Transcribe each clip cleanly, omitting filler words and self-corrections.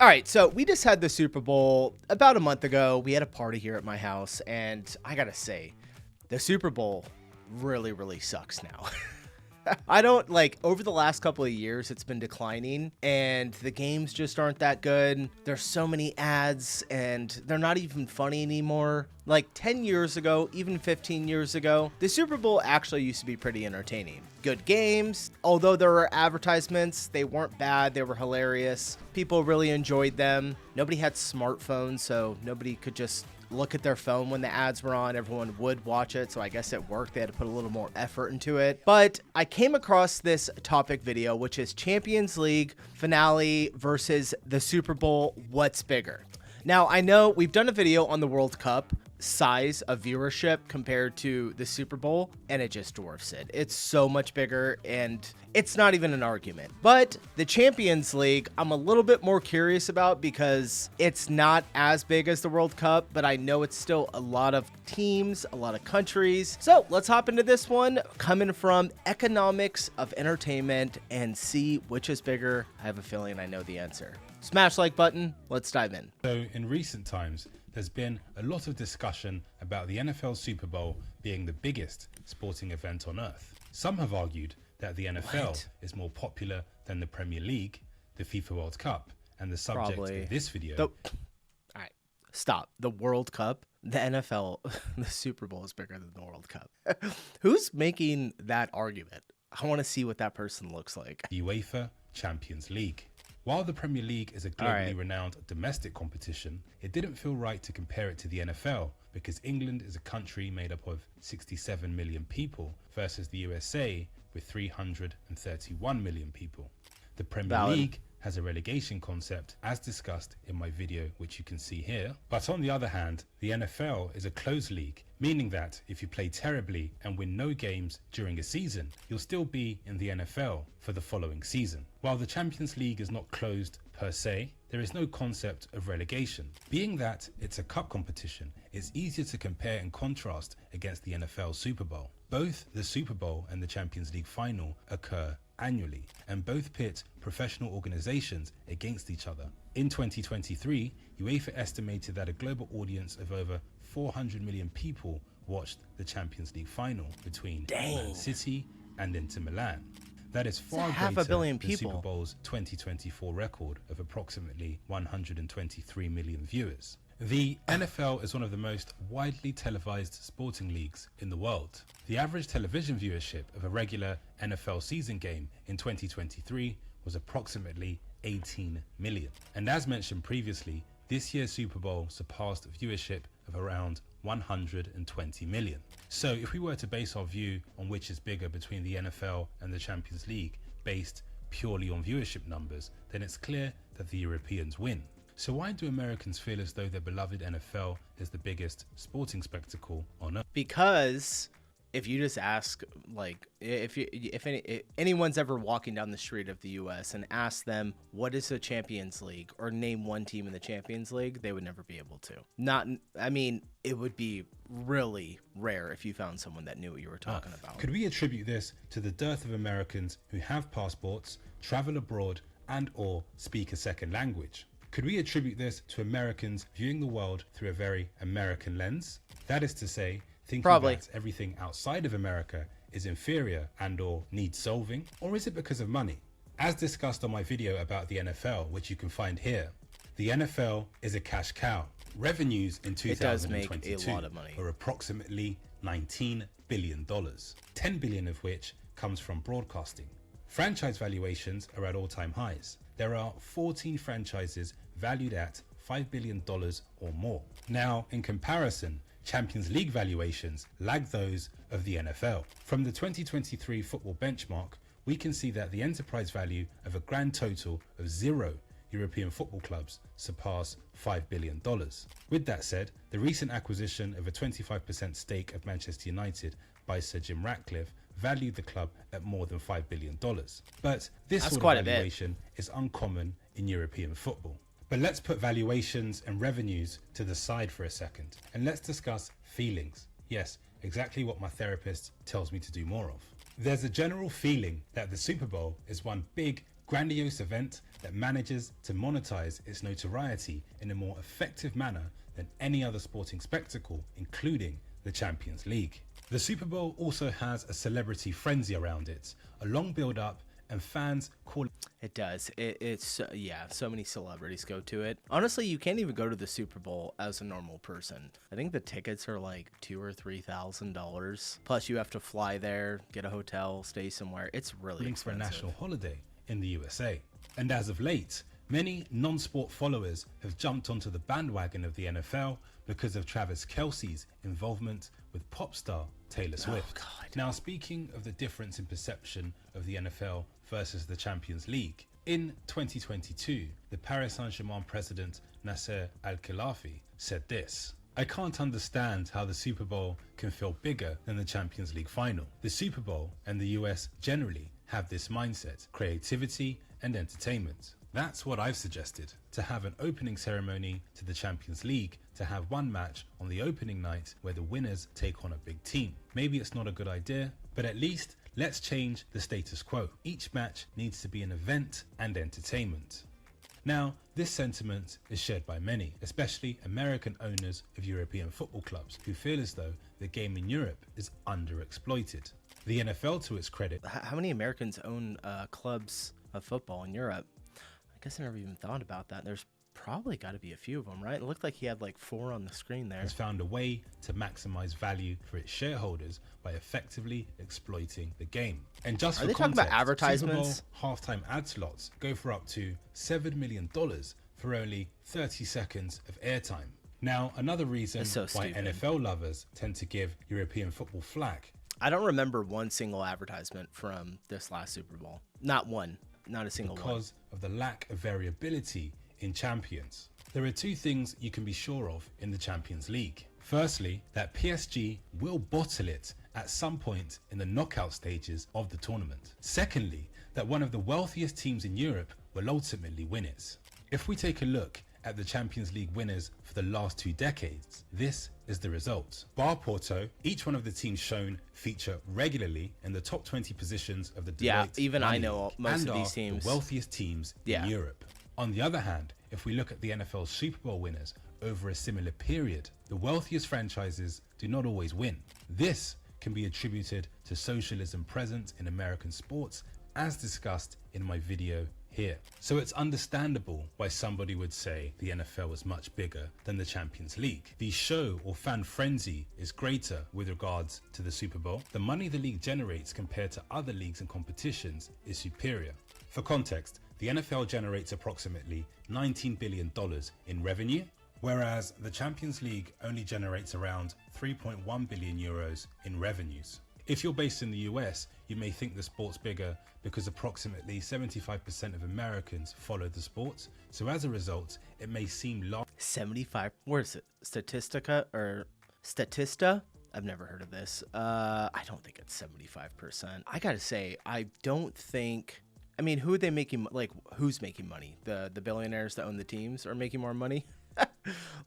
All right, so we just had the Super Bowl about a month ago. We had a party here at my house, and I gotta say, the Super Bowl really sucks now. I don't like over the last couple of years, it's been declining and the games just aren't that good. There's so many ads and they're not even funny anymore. Like 10 years ago, even 15 years ago, the Super Bowl actually used to be pretty entertaining. Good games, although there were advertisements, they weren't bad, they were hilarious. People really enjoyed them. Nobody had smartphones, so nobody could just look at their phone when the ads were on. Everyone would watch it, so I guess it worked. They had to put a little more effort into it. But I came across this topic video, which is Champions League finale versus the Super Bowl, what's bigger? Now, I know we've done a video on the World Cup size of viewership compared to the Super Bowl, and it just dwarfs it. It's so much bigger, and it's not even an argument. But the Champions League, I'm a little bit more curious about because it's not as big as the World Cup, but I know it's still a lot of teams, a lot of countries. So let's hop into this one, coming from economics of entertainment, and see which is bigger. I have a feeling I know the answer. Smash like button, let's dive in. So in recent times, there's been a lot of discussion about the NFL Super Bowl being the biggest sporting event on earth. Some have argued that the NFL is more popular than the Premier League, the FIFA World Cup, and the subject of this video. All right, stop. The World Cup, the NFL, the Super Bowl is bigger than the World Cup. Who's making that argument? I want to see what that person looks like. The UEFA Champions League. While the Premier League is a globally renowned domestic competition, it didn't feel right to compare it to the NFL because England is a country made up of 67 million people versus the USA with 331 million people. The Premier League has a relegation concept as discussed in my video, which you can see here. But on the other hand, the NFL is a closed league, meaning that if you play terribly and win no games during a season, you'll still be in the NFL for the following season. While the Champions League is not closed per se, there is no concept of relegation. Being that it's a cup competition, it's easier to compare and contrast against the NFL Super Bowl. Both the Super Bowl and the Champions League final occur annually, and both pit professional organizations against each other. In 2023, UEFA estimated that a global audience of over 400 million people watched the Champions League final between Man City and Inter Milan. That is far greater than Super Bowl's 2024 record of approximately 123 million viewers. The NFL is one of the most widely televised sporting leagues in the world. The average television viewership of a regular NFL season game in 2023 was approximately 18 million. And as mentioned previously, this year's Super Bowl surpassed viewership of around 120 million. So if we were to base our view on which is bigger between the NFL and the Champions League based purely on viewership numbers, then it's clear that the Europeans win. So why do Americans feel as though their beloved NFL is the biggest sporting spectacle on earth? Because if you just ask, like, if anyone's ever walking down the street of the U.S. and ask them what is the Champions League or name one team in the Champions League, they would never be able to. I mean, it would be really rare if you found someone that knew what you were talking about. Could we attribute this to the dearth of Americans who have passports, travel abroad, and or speak a second language? Could we attribute this to Americans viewing the world through a very American lens? That is to say, thinking that everything outside of America is inferior and or needs solving? Or is it because of money? As discussed on my video about the NFL, which you can find here, the NFL is a cash cow. Revenues in 2022 are approximately $19 billion, $10 billion of which comes from broadcasting. Franchise valuations are at all-time highs. There are 14 franchises valued at $5 billion or more. Now, in comparison, Champions League valuations lag those of the NFL. From the 2023 football benchmark, we can see that the enterprise value of a grand total of 0 European football clubs surpass $5 billion. With that said, the recent acquisition of a 25% stake of Manchester United by Sir Jim Ratcliffe valued the club at more than $5 billion. But this sort of valuation is uncommon in European football. But let's put valuations and revenues to the side for a second, and let's discuss feelings. Yes, exactly what my therapist tells me to do more of. There's a general feeling that the Super Bowl is one big grandiose event that manages to monetize its notoriety in a more effective manner than any other sporting spectacle, including the Champions League. The Super Bowl also has a celebrity frenzy around it, a long build-up, and fans call it does. It's yeah, so many celebrities go to it. Honestly, you can't even go to the Super Bowl as a normal person. I think the tickets are like $2,000 or $3,000. Plus, you have to fly there, get a hotel, stay somewhere. It's really expensive. For a national holiday in the USA. And as of late, many non-sport followers have jumped onto the bandwagon of the NFL because of Travis Kelce's involvement with pop star Taylor Swift. Oh, God. Now, speaking of the difference in perception of the NFL versus the Champions League, in 2022, the Paris Saint-Germain president Nasser Al-Khelaifi said this: "I can't understand how the Super Bowl can feel bigger than the Champions League final. The Super Bowl and the US generally have this mindset, creativity and entertainment. That's what I've suggested, to have an opening ceremony to the Champions League, to have one match on the opening night where the winners take on a big team. Maybe it's not a good idea, but at least let's change the status quo. Each match needs to be an event and entertainment." Now, this sentiment is shared by many, especially American owners of European football clubs, who feel as though the game in Europe is underexploited. The NFL, to its credit, how many Americans own clubs of football in Europe? I guess I never even thought about that. There's probably got to be a few of them, right? It looked like he had like 4 on the screen there. has found a way to maximize value for its shareholders by effectively exploiting the game. And just Are for they talking context, about advertisements? Super Bowl halftime ad slots go for up to $7 million for only 30 seconds of airtime. Now, another reason why NFL lovers tend to give European football flack. I don't remember one single advertisement from this last Super Bowl. Not one. Not a single one. Because of the lack of variability in champions. There are 2 things you can be sure of in the Champions League. Firstly, that PSG will bottle it at some point in the knockout stages of the tournament. Secondly, that one of the wealthiest teams in Europe will ultimately win it. If we take a look at the Champions League winners for the last 2 decades, this is the result. Bar Porto, each one of the teams shown feature regularly in the top 20 positions of the Deloitte Yeah, even Money I know League most and of these are teams. the wealthiest teams in Europe. On the other hand, if we look at the NFL Super Bowl winners over a similar period, the wealthiest franchises do not always win. This can be attributed to socialism present in American sports, as discussed in my video here. So it's understandable why somebody would say the NFL is much bigger than the Champions League. The show or fan frenzy is greater with regards to the Super Bowl. The money the league generates compared to other leagues and competitions is superior. For context, the NFL generates approximately $19 billion in revenue, whereas the Champions League only generates around 3.1 billion euros in revenues. If you're based in the US, you may think the sport's bigger because approximately 75% of Americans follow the sport. So as a result, it may seem large. 75, where is it? Statistica or Statista? I've never heard of this. I don't think it's 75%. I gotta say, I don't think, I mean, who are they making, like, who's making money? The billionaires that own the teams are making more money?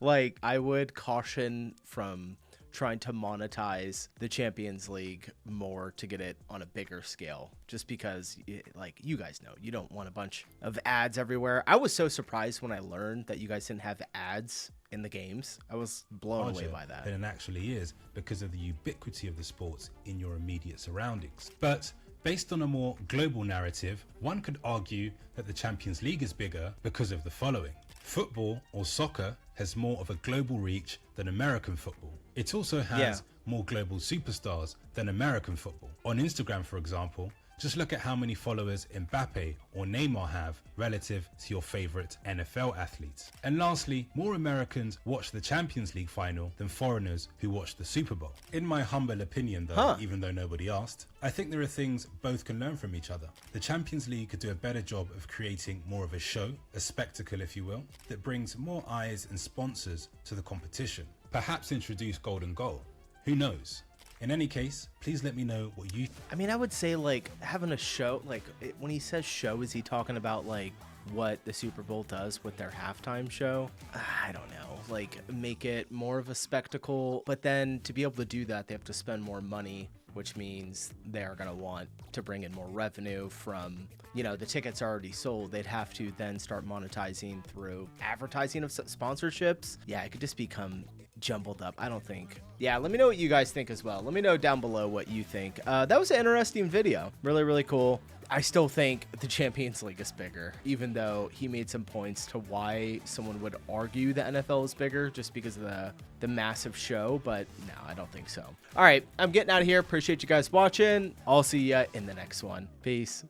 Like, I would caution from trying to monetize the Champions League more to get it on a bigger scale, just because, like, you guys know, you don't want a bunch of ads everywhere. I was so surprised when I learned that you guys didn't have ads in the games. I was blown away by that. Than it actually is, because of the ubiquity of the sports in your immediate surroundings. But based on a more global narrative, one could argue that the Champions League is bigger because of the following. Football, or soccer, has more of a global reach than American football. It also has more global superstars than American football. On Instagram, for example, just look at how many followers Mbappe or Neymar have relative to your favorite NFL athletes. And lastly, more Americans watch the Champions League final than foreigners who watch the Super Bowl. In my humble opinion though, even though nobody asked, I think there are things both can learn from each other. The Champions League could do a better job of creating more of a show, a spectacle if you will, that brings more eyes and sponsors to the competition. Perhaps introduce golden goal. Who knows? In any case, please let me know what you I mean, I would say, like, having a show, like, when he says show, is he talking about, like, what the Super Bowl does with their halftime show? I don't know. Like, make it more of a spectacle. But then to be able to do that, they have to spend more money which means they're going to want to bring in more revenue from, you know, the tickets already sold. They'd have to then start monetizing through advertising of sponsorships. Yeah, it could just become jumbled up. I don't think. Yeah, let me know what you guys think as well. Let me know down below what you think. That was an interesting video. Really, really cool. I still think the Champions League is bigger, even though he made some points to why someone would argue the NFL is bigger just because of the massive show, but no, I don't think so. All right, I'm getting out of here. Appreciate you guys watching. I'll see you in the next one. Peace.